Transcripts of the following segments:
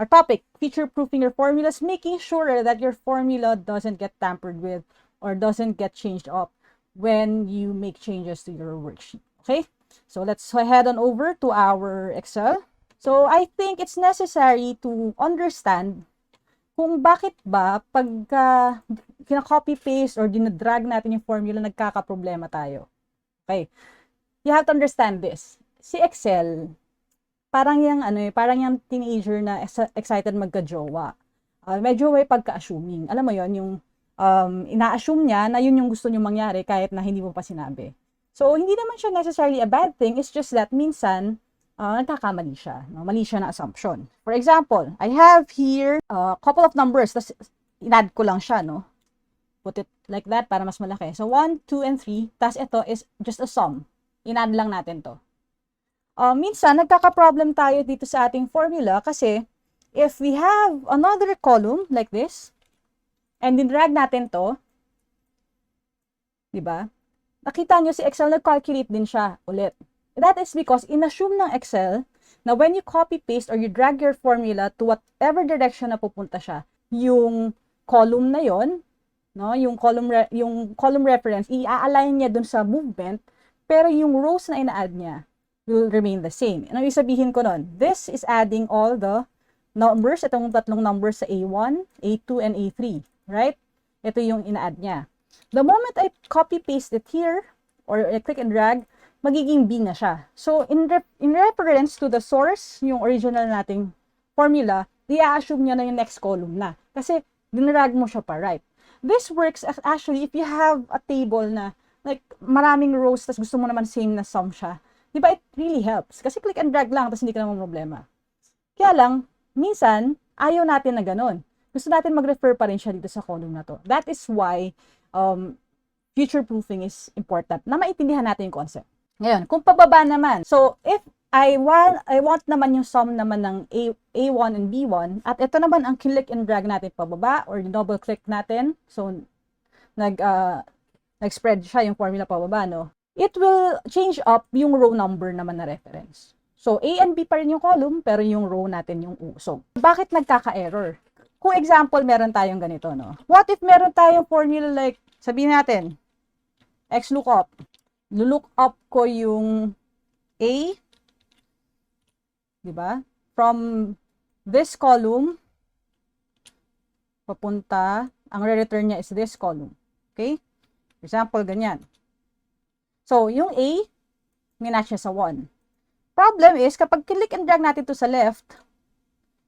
our topic, future-proofing your formulas, making sure that your formula doesn't get tampered with or doesn't get changed up when you make changes to your worksheet. Okay? So let's head on over to our Excel. So I think it's necessary to understand kung bakit ba pagka kina-copy-paste or dinadrag natin yung formula, nagkakaproblema tayo. Okay? You have to understand this. Si Excel, parang yung teenager na excited magka-jowa. Medyo may pagka-assuming. Alam mo yon, yung ina-assume niya na yun yung gusto niyo mangyari kahit na hindi mo pa sinabi. So, hindi naman siya necessarily a bad thing. It's just that minsan, nagkakamali siya. No? Mali siya na assumption. For example, I have here a couple of numbers. Tas in-add ko lang siya, no? Put it like that para mas malaki. So, 1, 2, and 3. Tas ito is just a sum. In-add lang natin to. Minsan, nagkaka-problem tayo dito sa ating formula kasi if we have another column like this, and then drag natin to, di ba? Nakita nyo si Excel, nag-calculate din siya ulit. That is because in-assume ng Excel na when you copy-paste or you drag your formula to whatever direction na pupunta siya, yung column na yon, no, yung column reference, i-align niya dun sa movement, pero yung rows na ina-add niya will remain the same. Ano yung sabihin ko nun? This is adding all the numbers, itong tatlong numbers sa A1, A2, and A3, right? Ito yung ina-add niya. The moment I copy-paste it here, or I click and drag, magiging B na siya. So, in reference to the source, yung original nating formula, i-assume niya na yung next column na. Kasi, dinrag mo siya pa, right? This works actually if you have a table na, like, maraming rows, tas gusto mo naman same na sum siya. Diba, it really helps. Kasi click and drag lang, tas hindi ka naman problema. Kaya lang, minsan, ayaw natin na ganun. Gusto natin mag-refer pa rin siya dito sa column na to. That is why future-proofing is important. Na maintindihan natin yung concept. Ngayon, kung pababa naman. So, if I want naman yung sum naman ng A1 and B1, at ito naman ang click and drag natin pababa, or double-click natin. So, nag-spread siya yung formula pababa, no? It will change up yung row number naman na reference. So, A and B pa rin yung column, pero yung row natin yung U. So, bakit nagkaka-error? Kung example, meron tayong ganito, no? What if meron tayong formula like, sabihin natin, XLOOKUP. Look up ko yung A, di ba? From this column, papunta, ang re-return niya is this column. Okay? For example, ganyan. So, yung A, minatch niya sa 1. Problem is, kapag click and drag natin to sa left,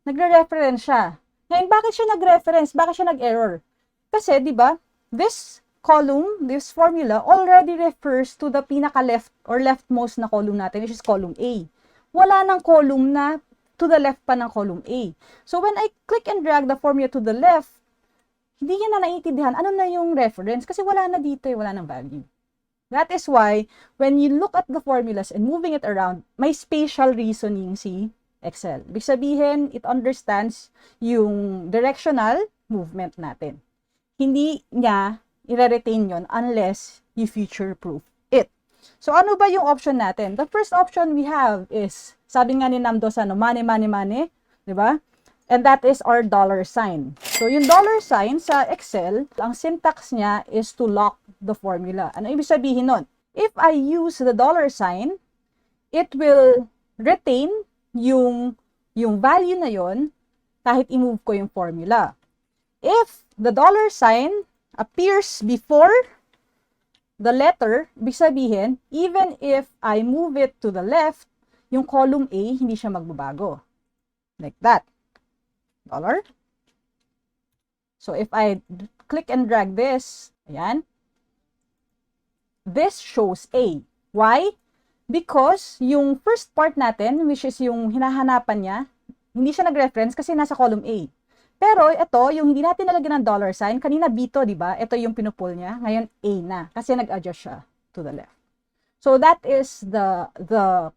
nagre-reference siya. Ngayon, bakit siya nag-reference? Bakit siya nag-error? Kasi, di ba, this column, this formula, already refers to the pinaka-left or leftmost na column natin, which is column A. Wala nang column na to the left pa ng column A. So, when I click and drag the formula to the left, hindi niya na naiintindihan ano na yung reference kasi wala na dito, wala nang value. That is why, when you look at the formulas and moving it around, may spatial reasoning si Excel. Ibig sabihin, it understands yung directional movement natin. Hindi niya i-retain yon unless you future-proof it. So, ano ba yung option natin? The first option we have is, sabi nga ni Nam Dos, money, money, money, di ba? And that is our dollar sign. So, yung dollar sign sa Excel, ang syntax niya is to lock the formula. Ano ibig sabihin nun? If I use the dollar sign, it will retain yung value na yon kahit i-move ko yung formula. If the dollar sign appears before the letter, ibig sabihin, even if I move it to the left, yung column A, hindi siya magbabago. Like that. Dollar. So, if I click and drag this, ayan, this shows A. Why? Because yung first part natin, which is yung hinahanapan niya, hindi siya nag-reference kasi nasa column A. Pero ito, yung hindi natin nalagyan ng dollar sign, kanina B to, di ba? Ito yung pinupull niya, ngayon A na, kasi nag-adjust siya to the left. So, that is the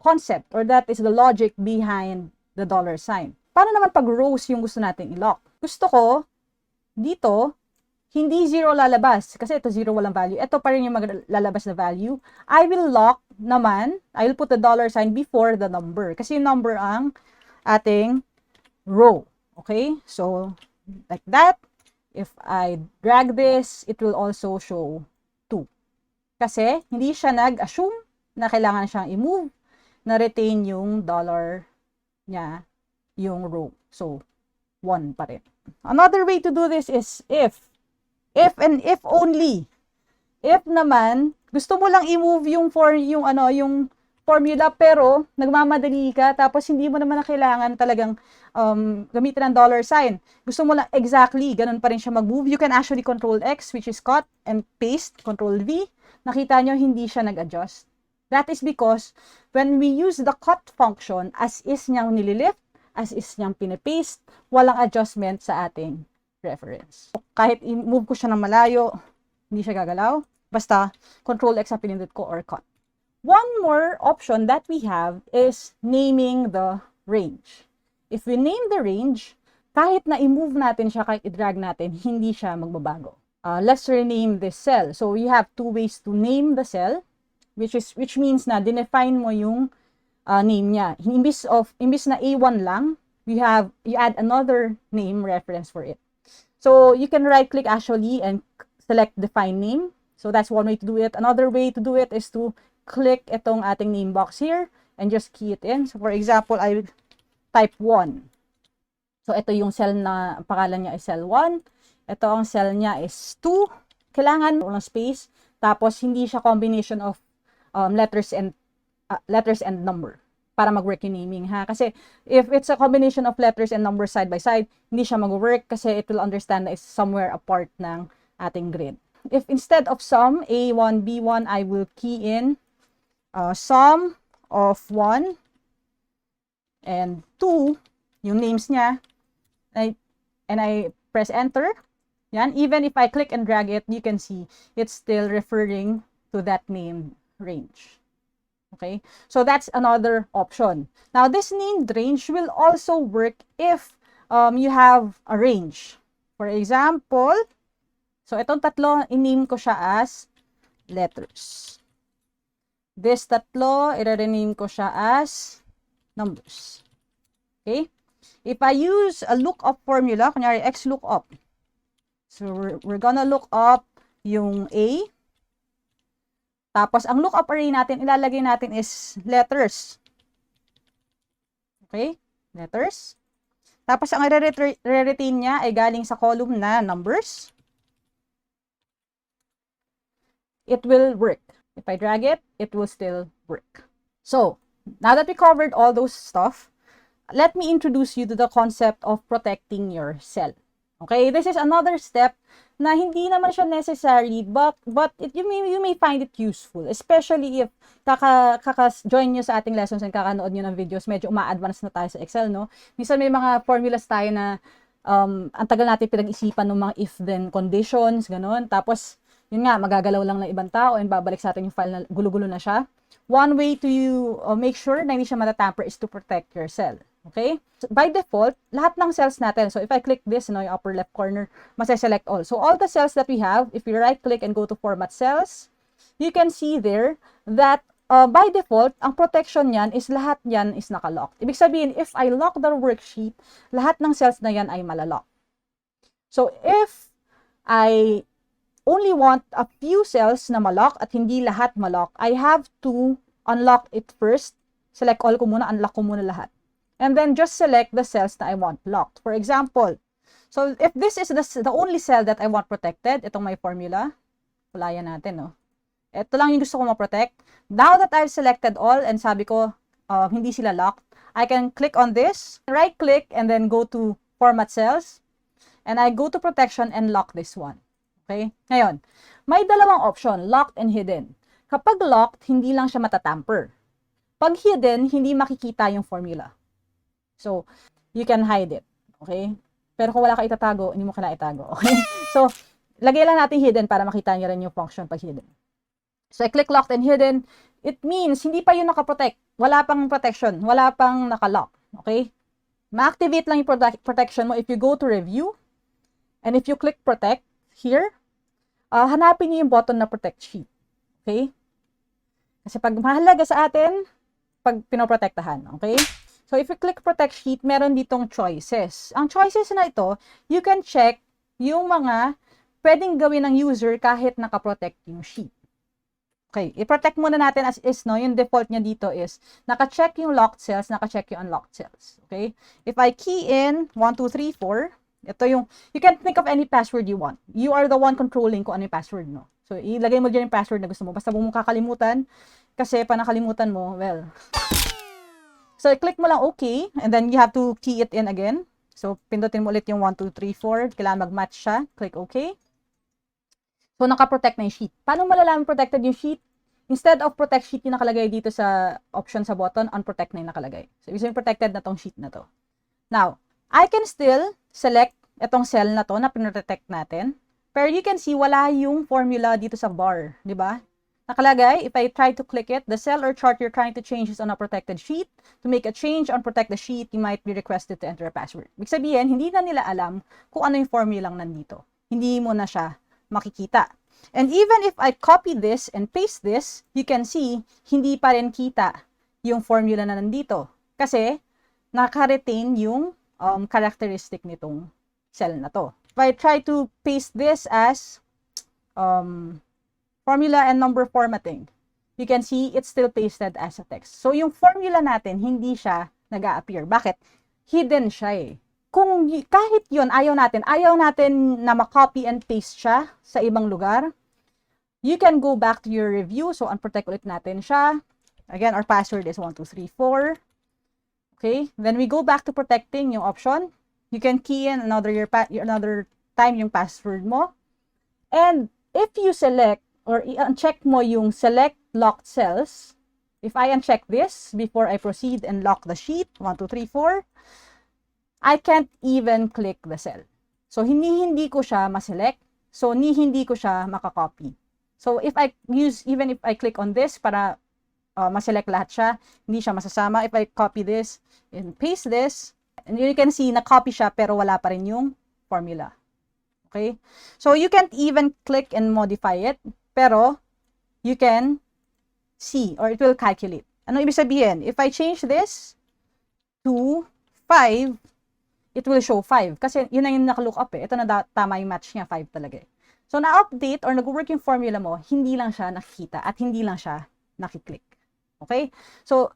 concept, or that is the logic behind the dollar sign. Paano naman pag rows yung gusto natin i-lock? Gusto ko, dito, hindi 0 lalabas. Kasi ito 0 walang value. Ito pa rin yung lalabas na value. I will lock naman, I will put the dollar sign before the number. Kasi yung number ang ating row. Okay? So, like that. If I drag this, it will also show 2. Kasi, hindi siya nag-assume na kailangan siyang i-move, na-retain yung dollar niya, yung row. So, 1 pa rin. Another way to do this is if and if only. If naman, gusto mo lang i-move yung formula pero nagmamadali ka tapos hindi mo naman na kailangan talagang gamitin ng dollar sign. Gusto mo lang exactly, ganun pa rin siya mag-move. You can actually control X, which is cut, and paste, control V. Nakita nyo, hindi siya nag-adjust. That is because when we use the cut function, as is niyang nililift, as is niyang pinipaste, walang adjustment sa ating reference. Kahit i-move ko siya ng malayo, hindi siya gagalaw. Basta, control X ang pinindot ko or cut. One more option that we have is naming the range. If we name the range, kahit na i-move natin siya, kahit i-drag natin, hindi siya magbabago. Let's rename this cell. So, we have 2 ways to name the cell, which means na define mo yung name niya. Imbis na A1 lang, you add another name reference for it. So, you can right-click actually and select define name. So, that's one way to do it. Another way to do it is to click itong ating name box here and just key it in. So, for example, I type 1. So, ito yung cell na pangalan niya is cell 1. Ito ang cell niya is 2. Kailangan ng space. Tapos, hindi siya combination of letters and number para mag-work yung naming, ha? Kasi, if it's a combination of letters and numbers side by side, hindi siya mag-work kasi it will understand na it's somewhere apart ng ating grid. If instead of sum, A1, B1, I will key in sum of 1 and 2, yung names niya, and I press enter, yan, even if I click and drag it, you can see it's still referring to that name range. Okay, so that's another option. Now, this named range will also work if you have a range. For example, so itong tatlo, i-name ko siya as letters. This tatlo, i-rename ko siya as numbers. Okay? If I use a lookup formula, kunyari X lookup. So, we're gonna look up yung A. Tapos, ang lookup array natin, ilalagay natin is letters. Okay? Letters. Tapos, ang i-retain niya ay galing sa column na numbers. It will work. If I drag it, it will still work. So, now that we covered all those stuff, let me introduce you to the concept of protecting your cell. Okay, this is another step na hindi naman siya necessary, but you may find it useful, especially if kaka-join nyo sa ating lessons and kakanood nyo ng videos, medyo uma-advance na tayo sa Excel, no? Minsan may mga formulas tayo na ang tagal natin pinag-isipan ng mga if-then conditions, ganun. Tapos, yun nga, magagalaw lang ng ibang tao and babalik sa atin yung file na gulo-gulo na siya. One way to make sure na hindi siya matatamper is to protect your cell. Okay? So, by default, lahat ng cells natin, so if I click this, yung upper left corner, masa-select all. So, all the cells that we have, if you right-click and go to Format Cells, you can see there that by default, ang protection niyan is lahat niyan is nakalock. Ibig sabihin, if I lock the worksheet, lahat ng cells na yan ay malalock. So, if I only want a few cells na malock at hindi lahat malock, I have to unlock it first. Select all ko muna, unlock ko muna lahat. And then just select the cells that I want locked. For example, so if this is the only cell that I want protected, itong my formula, pulayan natin, no? Ito lang yung gusto ko ma-protect. Now that I've selected all and sabi ko, hindi sila locked, I can click on this, right-click, and then go to Format Cells, and I go to Protection and lock this one. Okay? Ngayon, may dalawang option, locked and hidden. Kapag locked, hindi lang siya matatamper. Pag hidden, hindi makikita yung formula. So, you can hide it. Okay? Pero kung wala ka itatago, hindi mo kailangan itago. Okay? So, lagay lang natin hidden para makita niyo rin yung function pag hidden. So, I click locked and hidden. It means, hindi pa yun nakaprotect. Wala pang protection. Wala pang nakalock. Okay? Ma-activate lang yung protection mo if you go to review. And if you click protect here, hanapin niyo yung button na protect sheet. Okay? Kasi pag mahalaga sa atin, pag pinoprotektahan. Okay? So, if you click protect sheet, meron ditong choices. Ang choices na ito, you can check yung mga pwedeng gawin ng user kahit nakaprotect yung sheet. Okay, i-protect muna natin as is, no? Yung default niya dito is, naka-check yung locked cells, naka-check yung unlocked cells. Okay? If I key in 1, 2, 3, 4, ito yung, you can think of any password you want. You are the one controlling kung ano yung password, no? So, ilagay mo dyan yung password na gusto mo. Basta mo kakalimutan, kasi pa nakalimutan mo, well. So, click mo lang okay, and then you have to key it in again. So, pindutin mo ulit yung 1, 2, 3, 4. Kailangan mag-match siya. Click okay. So, naka-protect na yung sheet. Paano malalaman protected yung sheet? Instead of protect sheet yung nakalagay dito sa option sa button, unprotect na yung nakalagay. So, ibig sabihin protected na tong sheet na to. Now, I can still select itong cell na to na pinrotect natin. Pero you can see, wala yung formula dito sa bar. Di ba? Nakalagay, if I try to click it, the cell or chart you're trying to change is on a protected sheet. To make a change on protect the sheet, you might be requested to enter a password. Ibig sabihin, hindi na nila alam kung ano yung formula lang nandito. Hindi mo na siya makikita. And even if I copy this and paste this, you can see, hindi pa rin kita yung formula na nandito. Kasi, naka-retain yung characteristic nitong cell na to. If I try to paste this as formula and number formatting, you can see it's still pasted as a text. So, yung formula natin, hindi siya nag-a-appear. Bakit? Hidden siya eh. Kung kahit yun, ayaw natin na ma-copy and paste siya sa ibang lugar, you can go back to your review. So, unprotect ulit natin siya. Again, our password is 1, 2, 3, 4. Okay? Then, we go back to protecting yung option. You can key in another time yung password mo. And, if you select or uncheck mo yung select locked cells, if I uncheck this before I proceed and lock the sheet, 1, 2, 3, 4, I can't even click the cell. So, hindi ko siya ma-select. So, hindi ko siya makakopy. So, even if I click on this para ma-select lahat siya, hindi siya masasama. If I copy this and paste this, and you can see, na-copy siya pero wala pa rin yung formula. Okay? So, you can't even click and modify it, pero you can see or it will calculate. Ano ibig sabihin? If I change this to 5, it will show 5. Kasi yun na yung naka-look up eh. Ito na tama yung match niya, 5 talaga eh. So, na-update or nag-work yung formula mo, hindi lang siya nakikita at hindi lang siya nakiklik. Okay? So,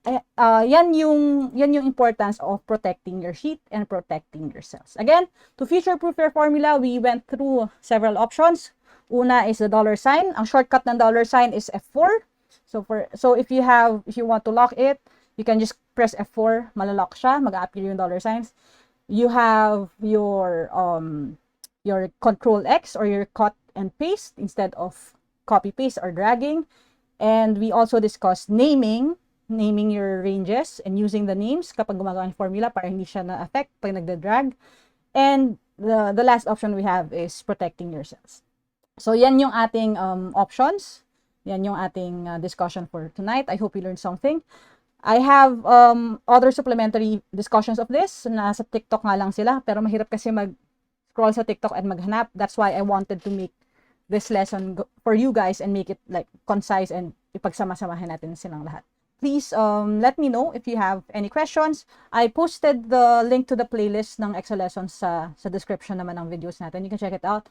yan yung importance of protecting your sheet and protecting your cells. Again, to future-proof your formula, we went through several options. Una is the $sign. Ang shortcut ng $sign is F4. So if you want to lock it, you can just press F4, malalock siya, mag-a-appear yung $signs. You have your Control X or your cut and paste instead of copy paste or dragging. And we also discussed naming your ranges and using the names kapag gumagawa ng formula para hindi siya na-affect pag nagda-drag. And the last option we have is protecting your cells. So yan yung ating options. Yan yung ating discussion for tonight. I hope you learned something. I have other supplementary discussions of this. Nasa TikTok nga lang sila, pero mahirap kasi mag-scroll sa TikTok at maghanap. That's why I wanted to make this lesson for you guys and make it like concise and ipagsama-samahin natin silang lahat. Please let me know if you have any questions. I posted the link to the playlist ng Excel lessons sa description naman ng videos natin. You can check it out.